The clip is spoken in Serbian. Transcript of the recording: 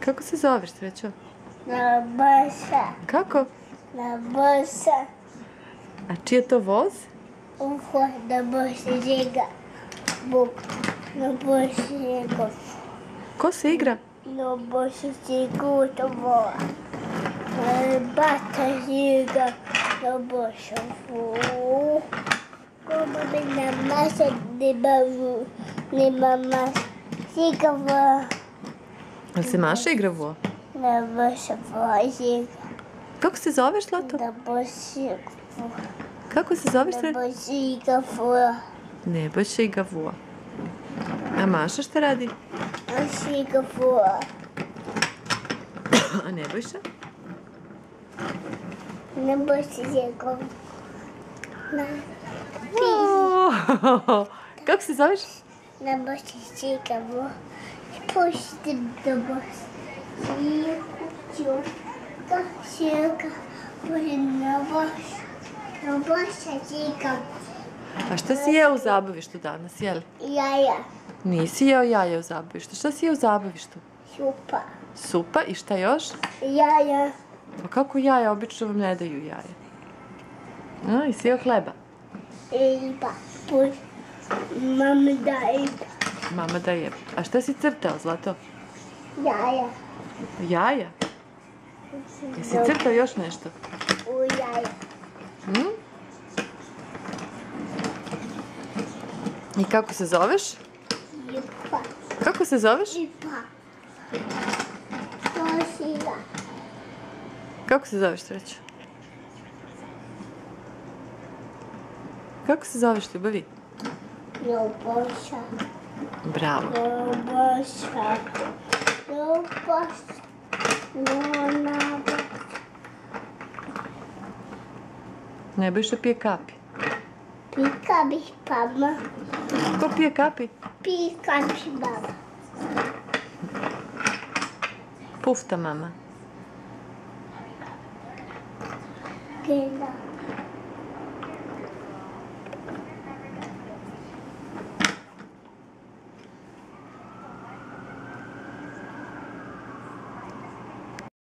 Kako se zoveš, Srećo? Nebojša. Kako? Nebojša. A čiji je to voz? Uho, nebojša žiga. Buk. Nebojša žiga. Ko se igra? Nebojša žiga u to vola. Bata žiga. Nebojša fu. Como me namasa nema mas. Žiga vola. Ali se Maša igra vo? Nebojša vola žiga. Kako se zoveš, Zlato? Nebojša žiga vola. Kako se zoveš, Srećo? Nebojša žiga vola. Nebojša igra vo. A Maša šta radi? Žiga vola. A Nebojša? Nebojša žiga vola. Kako se zoveš? Nebojša žiga vola. Pustim nebojša. Žiga. Nebojša. Nebojša žiga. A šta si jeo u zabavištu danas, jel? Jaja. Nisi jeo jaja u zabavištu. Šta si jeo u zabavištu? Supa. Supa i šta još? Jaja. Pa kako jaja? Obično vam ne daju jaja. A, i si jeo hleba? Riba. Mama daje. Mama da je. A šta si crtao, Zlato? Jaja. Jaja? Jesi crtao još nešto? U jaja. I kako se zoveš? Riba. Kako se zoveš? Riba. Tosila. Kako se zoveš, Srećo? Kako se zoveš, ljubavi? Nebojša. Bravo. Nebojša. Nebojša. Nebojša pije kapi. Pika bih mama. Ko pije kapi? Pika bih mama. Pufta mama. Gena.